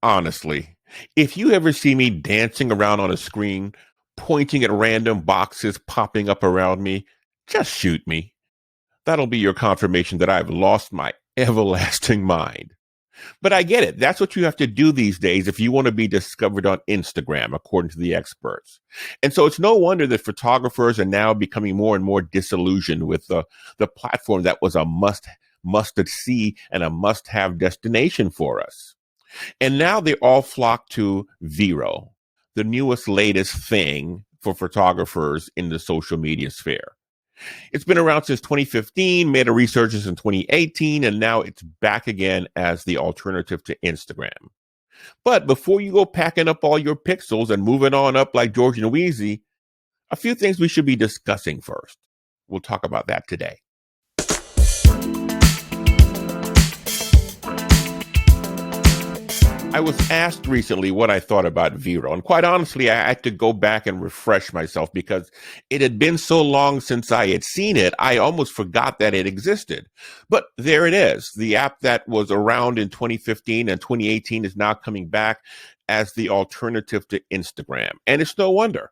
Honestly, if you ever see me dancing around on a screen, pointing at random boxes popping up around me, just shoot me. That'll be your confirmation that I've lost my everlasting mind. But I get it. That's what you have to do these days if you want to be discovered on Instagram, according to the experts. And so it's no wonder that photographers are now becoming more and more disillusioned with the platform that was a must see and a must have destination for us. And now they all flock to Vero, the newest, latest thing for photographers in the social media sphere. It's been around since 2015, made a resurgence in 2018, and now it's back again as the alternative to Instagram. But before you go packing up all your pixels and moving on up like George and Wheezy, a few things we should be discussing first. We'll talk about that today. I was asked recently what I thought about Vero, and quite honestly, I had to go back and refresh myself because it had been so long since I had seen it, I almost forgot that it existed. But there it is. The app that was around in 2015 and 2018 is now coming back as the alternative to Instagram. And it's no wonder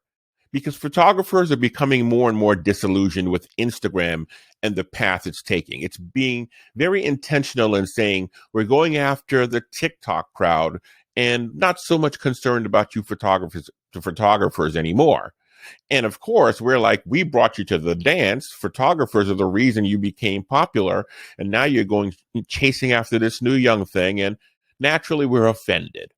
because photographers are becoming more and more disillusioned with Instagram and the path it's taking. It's being very intentional in saying we're going after the TikTok crowd and not so much concerned about you photographers anymore. And of course, we're like, we brought you to the dance. Photographers are the reason you became popular. And now you're going chasing after this new young thing. And naturally, we're offended.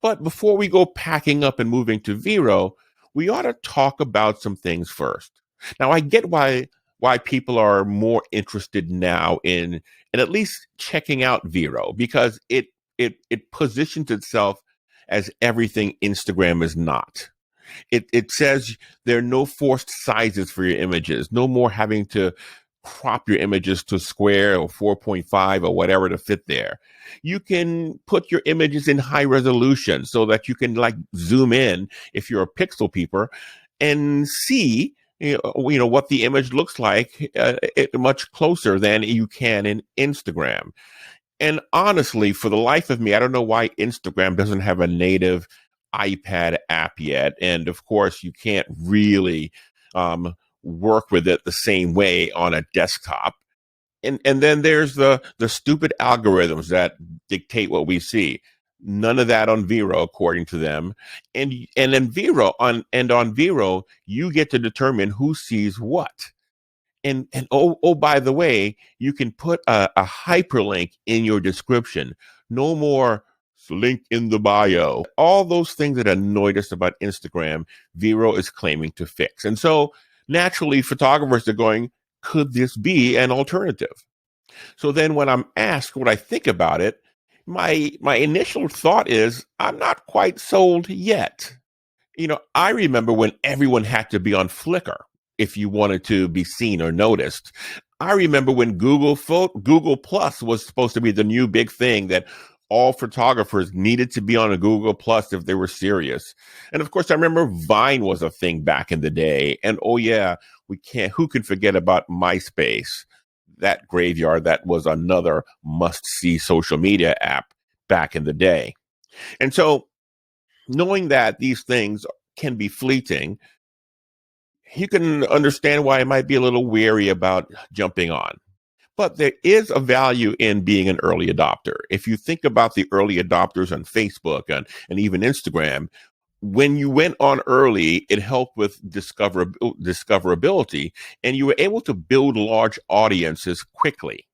But before we go packing up and moving to Vero, we ought to talk about some things first. Now, I get why people are more interested now in at least checking out Vero because it positions itself as everything Instagram is not. It says there are no forced sizes for your images, no more having to crop your images to square or 4.5 or whatever to fit there. You can put your images in high resolution so that you can like zoom in if you're a pixel peeper and see what the image looks like much closer than you can in Instagram. And honestly, for the life of me, I don't know why Instagram doesn't have a native iPad app yet. And of course, you can't really work with it the same way on a desktop. And then there's the stupid algorithms that dictate what we see. None of that on Vero, according to them. And then on Vero, you get to determine who sees what. And oh, by the way, you can put a hyperlink in your description. No more link in the bio. All those things that annoyed us about Instagram, Vero is claiming to fix. And so naturally, photographers are going, could this be an alternative? So then when I'm asked what I think about it, my initial thought is I'm not quite sold yet. I remember when everyone had to be on Flickr if you wanted to be seen or noticed. I remember when Google Plus was supposed to be the new big thing that all photographers needed to be on a Google Plus if they were serious. And of course, I remember Vine was a thing back in the day. And oh yeah, who can forget about MySpace? That graveyard that was another must-see social media app back in the day. And so knowing that these things can be fleeting, you can understand why I might be a little wary about jumping on. But there is a value in being an early adopter. If you think about the early adopters on Facebook and even Instagram, when you went on early, it helped with discoverability, and you were able to build large audiences quickly.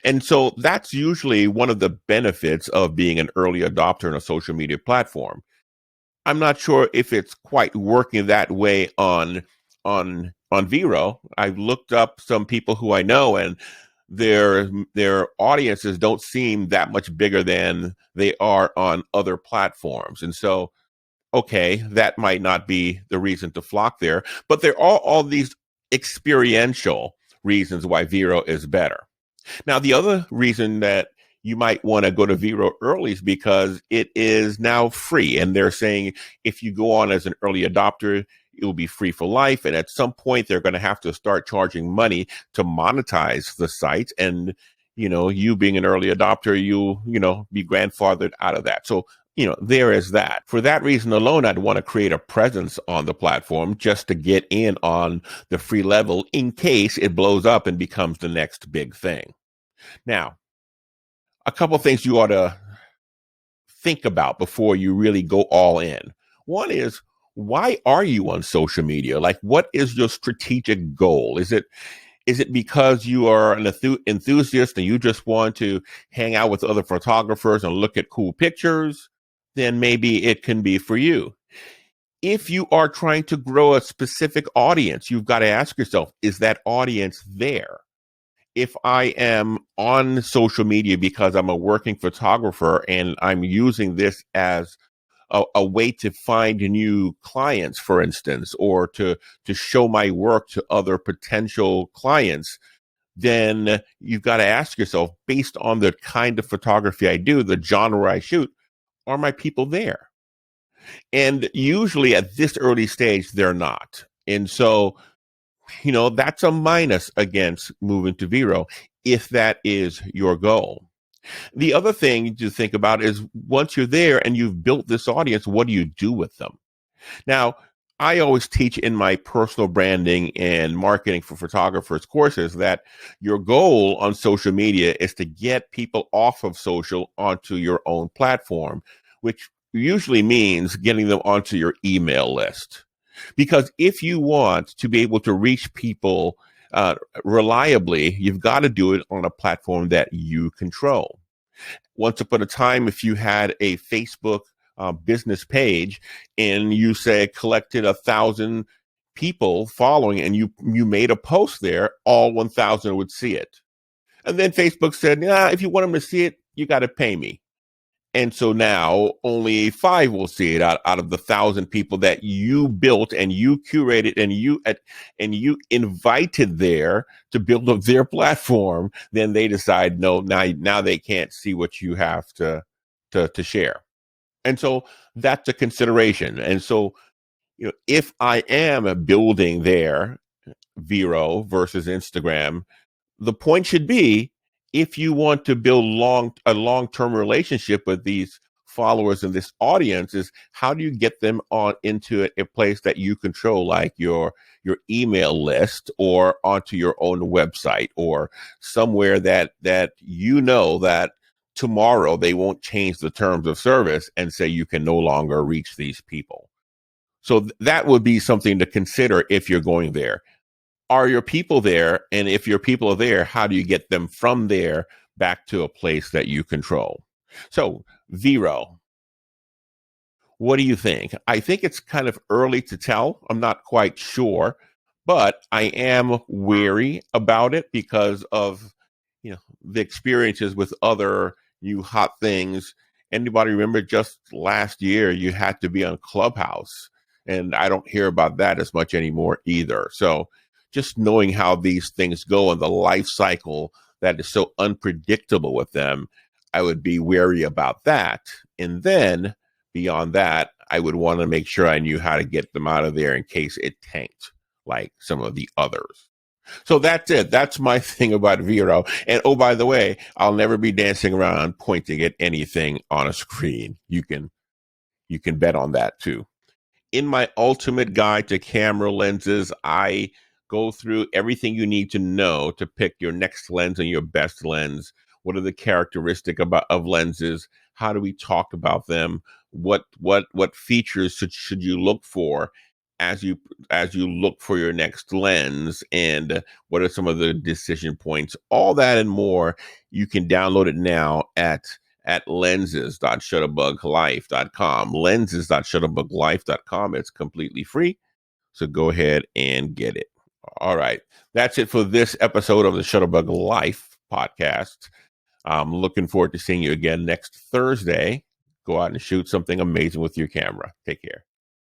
And so that's usually one of the benefits of being an early adopter in a social media platform. I'm not sure if it's quite working that way on Vero. I've looked up some people who I know, and their audiences don't seem that much bigger than they are on other platforms. And so, okay, that might not be the reason to flock there, but there are all these experiential reasons why Vero is better. Now, the other reason that you might want to go to Vero early is because it is now free. And they're saying if you go on as an early adopter, it will be free for life. And at some point, they're going to have to start charging money to monetize the site. And you being an early adopter, be grandfathered out of that. So, there is that. For that reason alone, I'd want to create a presence on the platform just to get in on the free level in case it blows up and becomes the next big thing. Now, a couple of things you ought to think about before you really go all in. One is, why are you on social media? Like, what is your strategic goal? Is it because you are an enthusiast and you just want to hang out with other photographers and look at cool pictures? Then maybe it can be for you. If you are trying to grow a specific audience, you've got to ask yourself, is that audience there? If I am on social media because I'm a working photographer and I'm using this as a way to find new clients, for instance, or to show my work to other potential clients, then you've got to ask yourself, based on the kind of photography I do, the genre I shoot, are my people there? And usually at this early stage, they're not. And so, that's a minus against moving to Vero if that is your goal. The other thing to think about is, once you're there and you've built this audience, what do you do with them? Now, I always teach in my personal branding and marketing for photographers courses that your goal on social media is to get people off of social onto your own platform, which usually means getting them onto your email list. Because if you want to be able to reach people reliably, you've got to do it on a platform that you control. Once upon a time, if you had a Facebook business page and you say collected 1,000 people following and you made a post there, all 1,000 would see it. And then Facebook said, if you want them to see it, you got to pay me. And so now only 5 will see it out of the 1,000 people that you built and you curated and you invited there to build up their platform. Then they decide, no, now they can't see what you have to share. And so that's a consideration. And so, if I am building there, Vero versus Instagram, the point should be, if you want to build a long-term relationship with these followers and this audience, is how do you get them on into a place that you control, like your email list, or onto your own website, or somewhere that that tomorrow they won't change the terms of service and say you can no longer reach these people. So that would be something to consider if you're going there. Are your people there? And if your people are there, how do you get them from there back to a place that you control? So, Vero, what do you think? I think it's kind of early to tell. I'm not quite sure, but I am wary about it because of, the experiences with other new hot things. Anybody remember just last year you had to be on Clubhouse, and I don't hear about that as much anymore either. So, just knowing how these things go and the life cycle that is so unpredictable with them, I would be wary about that. And then beyond that, I would want to make sure I knew how to get them out of there in case it tanked like some of the others. So that's it. That's my thing about Vero. And oh, by the way, I'll never be dancing around pointing at anything on a screen. You can bet on that too. In my ultimate guide to camera lenses, I go through everything you need to know to pick your next lens and your best lens. What are the characteristics of lenses? How do we talk about them? What features should you look for as you look for your next lens? And what are some of the decision points? All that and more. You can download it now at lenses.shutterbuglife.com. Lenses.shutterbuglife.com. It's completely free. So go ahead and get it. All right. That's it for this episode of the Shutterbug Life podcast. I'm looking forward to seeing you again next Thursday. Go out and shoot something amazing with your camera. Take care.